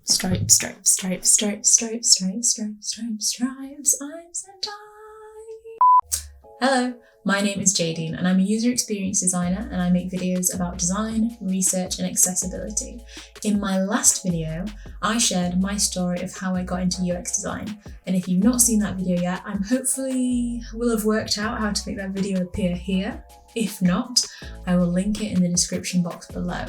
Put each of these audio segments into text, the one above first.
Stripes, stripes, stripes, stripes, stripes, stripes, stripes, stripes, stripes, I'm so tired. Hello, my name is Jadine and I'm a user experience designer and I make videos about design, research and accessibility. In my last video, I shared my story of how I got into UX design, and if you've not seen that video yet, I'm hopefully will have worked out how to make that video appear here. If not, I will link it in the description box below.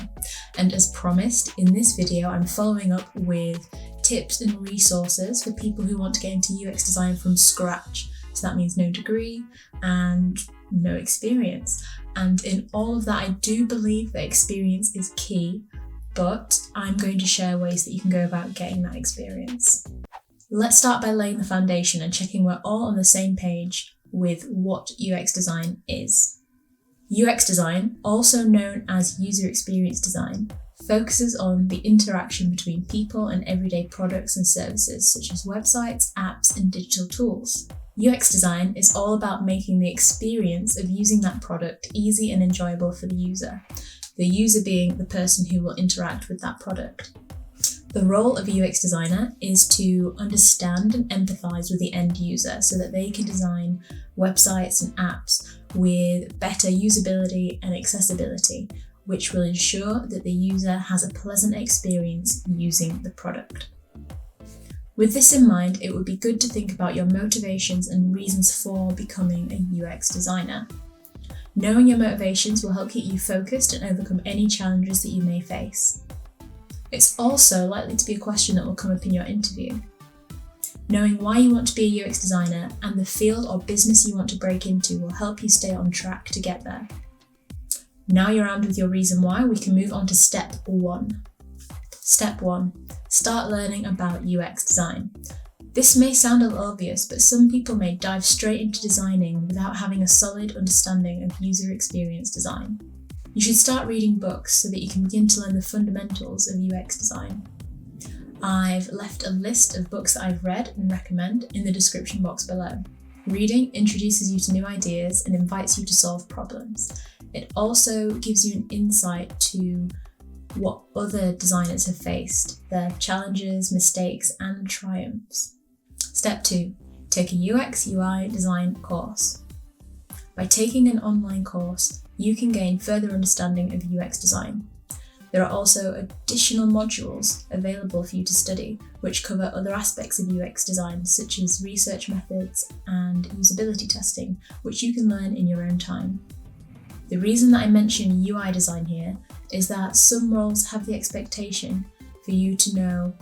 And as promised, in this video, I'm following up with tips and resources for people who want to get into UX design from scratch. So that means no degree and no experience. And in all of that, I do believe that experience is key, but I'm going to share ways that you can go about getting that experience. Let's start by laying the foundation and checking we're all on the same page with what UX design is. UX design, also known as user experience design, focuses on the interaction between people and everyday products and services such as websites, apps, and digital tools. UX design is all about making the experience of using that product easy and enjoyable for the user being the person who will interact with that product. The role of a UX designer is to understand and empathize with the end user so that they can design websites and apps with better usability and accessibility, which will ensure that the user has a pleasant experience using the product. With this in mind, it would be good to think about your motivations and reasons for becoming a UX designer. Knowing your motivations will help keep you focused and overcome any challenges that you may face. It's also likely to be a question that will come up in your interview. Knowing why you want to be a UX designer and the field or business you want to break into will help you stay on track to get there. Now you're armed with your reason why, we can move on to step 1. Step 1. Start learning about UX design. This may sound a little obvious, but some people may dive straight into designing without having a solid understanding of user experience design. You should start reading books so that you can begin to learn the fundamentals of UX design. I've left a list of books that I've read and recommend in the description box below. Reading introduces you to new ideas and invites you to solve problems. It also gives you an insight to what other designers have faced, their challenges, mistakes, and triumphs. Step 2. Take a UX UI design course. By taking an online course, you can gain further understanding of UX design. There are also additional modules available for you to study, which cover other aspects of UX design, such as research methods and usability testing, which you can learn in your own time. The reason that I mention UI design here is that some roles have the expectation for you to know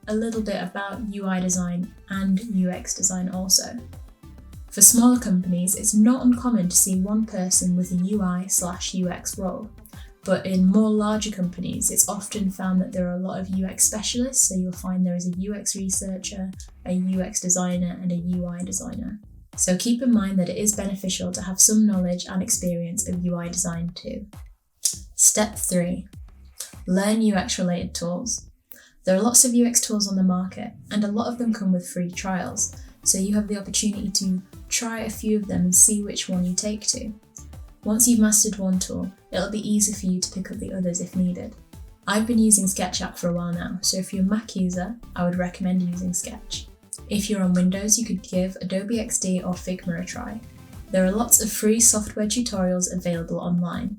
a little bit about UI design and UX design also. For smaller companies, it's not uncommon to see one person with a UI/UX role, but in more larger companies, it's often found that there are a lot of UX specialists, so you'll find there is a UX researcher, a UX designer, and a UI designer. So keep in mind that it is beneficial to have some knowledge and experience of UI design too. Step 3. Learn UX related tools. There are lots of UX tools on the market, and a lot of them come with free trials, so you have the opportunity to try a few of them and see which one you take to. Once you've mastered one tool, it'll be easy for you to pick up the others if needed. I've been using SketchUp for a while now, so if you're a Mac user, I would recommend using Sketch. If you're on Windows, you could give Adobe XD or Figma a try. There are lots of free software tutorials available online.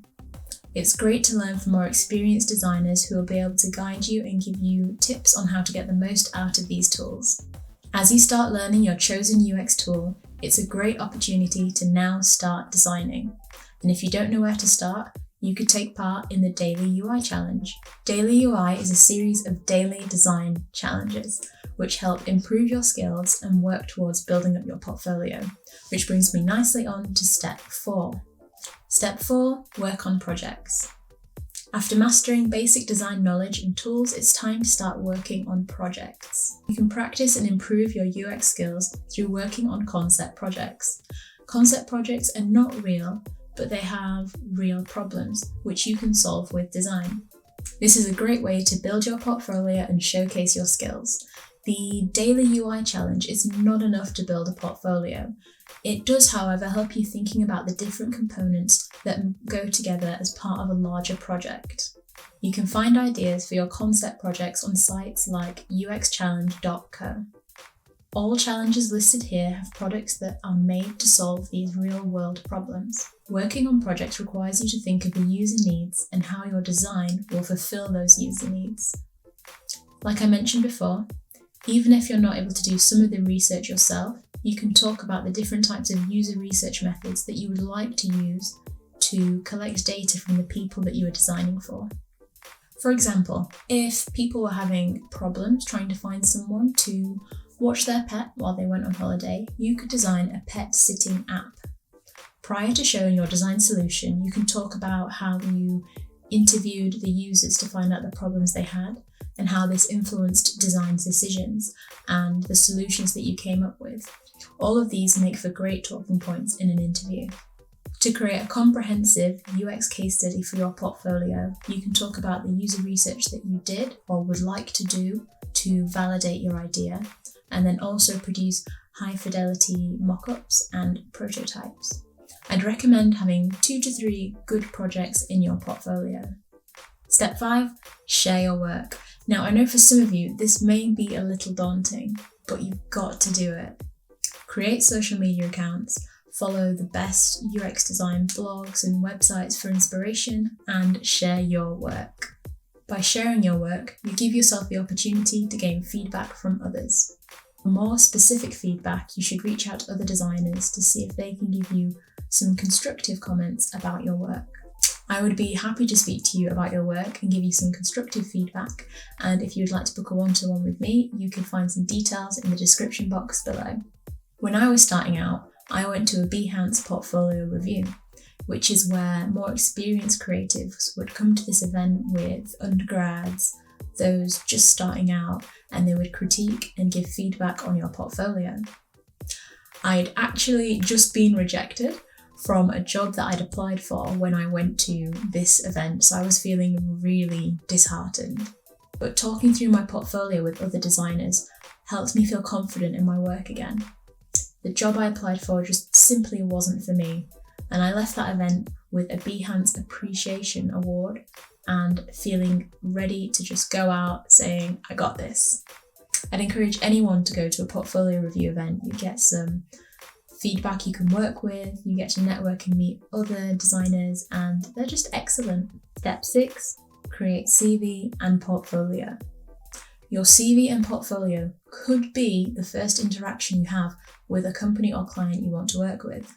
It's great to learn from more experienced designers who will be able to guide you and give you tips on how to get the most out of these tools. As you start learning your chosen UX tool, it's a great opportunity to now start designing. And if you don't know where to start, you could take part in the Daily UI Challenge. Daily UI is a series of daily design challenges, which help improve your skills and work towards building up your portfolio, which brings me nicely on to step 4. Step 4, work on projects. After mastering basic design knowledge and tools, it's time to start working on projects. You can practice and improve your UX skills through working on concept projects. Concept projects are not real, but they have real problems, which you can solve with design. This is a great way to build your portfolio and showcase your skills. The Daily UI Challenge is not enough to build a portfolio. It does, however, help you thinking about the different components that go together as part of a larger project. You can find ideas for your concept projects on sites like uxchallenge.co. All challenges listed here have products that are made to solve these real-world problems. Working on projects requires you to think of the user needs and how your design will fulfill those user needs. Like I mentioned before, even if you're not able to do some of the research yourself, you can talk about the different types of user research methods that you would like to use to collect data from the people that you are designing for. For example, if people were having problems trying to find someone to watch their pet while they went on holiday, you could design a pet sitting app. Prior to showing your design solution, you can talk about how you interviewed the users to find out the problems they had and how this influenced design decisions and the solutions that you came up with. All of these make for great talking points in an interview. To create a comprehensive UX case study for your portfolio, you can talk about the user research that you did or would like to do to validate your idea, and then also produce high fidelity mock-ups and prototypes. I'd recommend having 2 to 3 good projects in your portfolio. Step 5, share your work. Now, I know for some of you, this may be a little daunting, but you've got to do it. Create social media accounts, follow the best UX design blogs and websites for inspiration, and share your work. By sharing your work, you give yourself the opportunity to gain feedback from others. For more specific feedback, you should reach out to other designers to see if they can give you some constructive comments about your work. I would be happy to speak to you about your work and give you some constructive feedback, and if you'd like to book a one-to-one with me, you can find some details in the description box below. When I was starting out, I went to a Behance portfolio review, which is where more experienced creatives would come to this event with undergrads, those just starting out, and they would critique and give feedback on your portfolio. I'd actually just been rejected from a job that I'd applied for when I went to this event, so I was feeling really disheartened. But talking through my portfolio with other designers helped me feel confident in my work again. The job I applied for just simply wasn't for me, and I left that event with a Behance Appreciation Award and feeling ready to just go out saying, I got this. I'd encourage anyone to go to a portfolio review event. You get some feedback you can work with, you get to network and meet other designers, and they're just excellent. Step 6, create CV and portfolio. Your CV and portfolio could be the first interaction you have with a company or client you want to work with.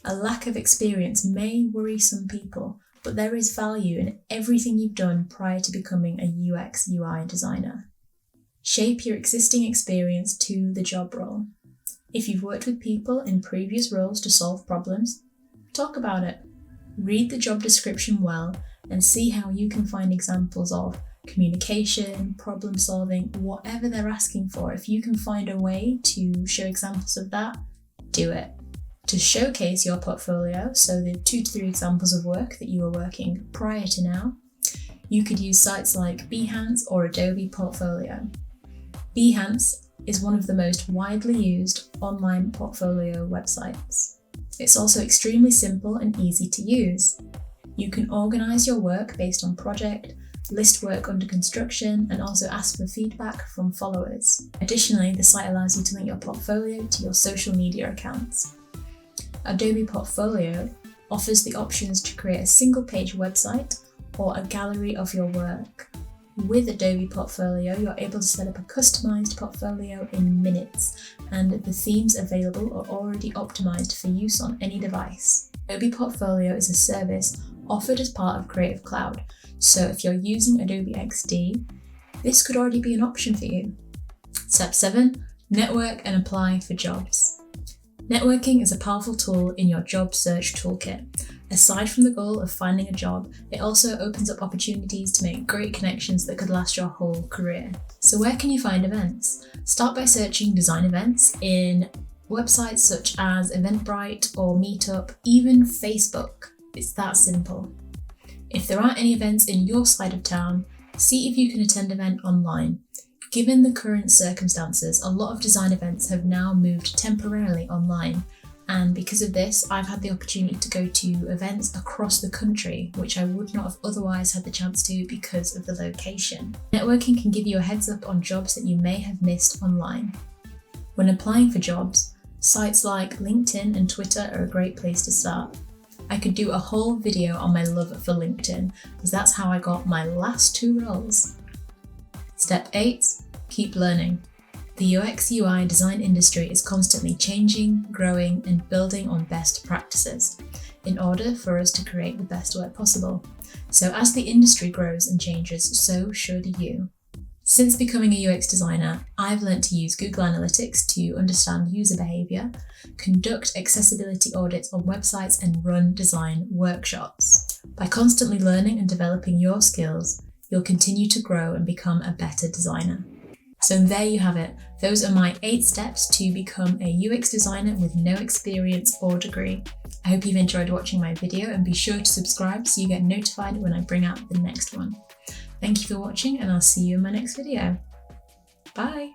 A lack of experience may worry some people, but there is value in everything you've done prior to becoming a UX UI designer. Shape your existing experience to the job role. If you've worked with people in previous roles to solve problems, talk about it. Read the job description well and see how you can find examples of communication, problem solving, whatever they're asking for. If you can find a way to show examples of that, do it. To showcase your portfolio, so the 2 to 3 examples of work that you were working prior to now, you could use sites like Behance or Adobe Portfolio. Behance is one of the most widely used online portfolio websites. It's also extremely simple and easy to use. You can organize your work based on project, list work under construction, and also ask for feedback from followers. Additionally, the site allows you to link your portfolio to your social media accounts. Adobe Portfolio offers the options to create a single-page website or a gallery of your work. With Adobe Portfolio, you're able to set up a customized portfolio in minutes, and the themes available are already optimized for use on any device. Adobe Portfolio is a service offered as part of Creative Cloud, so if you're using Adobe XD, this could already be an option for you. Step 7, network and apply for jobs. Networking is a powerful tool in your job search toolkit. Aside from the goal of finding a job, it also opens up opportunities to make great connections that could last your whole career. So where can you find events? Start by searching design events in websites such as Eventbrite or Meetup, even Facebook. It's that simple. If there aren't any events in your side of town, see if you can attend an event online. Given the current circumstances, a lot of design events have now moved temporarily online, And because of this, I've had the opportunity to go to events across the country, which I would not have otherwise had the chance to because of the location. Networking can give you a heads up on jobs that you may have missed online. When applying for jobs, sites like LinkedIn and Twitter are a great place to start. I could do a whole video on my love for LinkedIn, because that's how I got my last 2 roles. Step 8, keep learning. The UX UI design industry is constantly changing, growing, and building on best practices in order for us to create the best work possible. So as the industry grows and changes, so should you. Since becoming a UX designer, I've learned to use Google Analytics to understand user behavior, conduct accessibility audits on websites, and run design workshops. By constantly learning and developing your skills, you'll continue to grow and become a better designer. So there you have it. Those are my 8 steps to become a UX designer with no experience or degree. I hope you've enjoyed watching my video, and be sure to subscribe so you get notified when I bring out the next one. Thank you for watching, and I'll see you in my next video. Bye!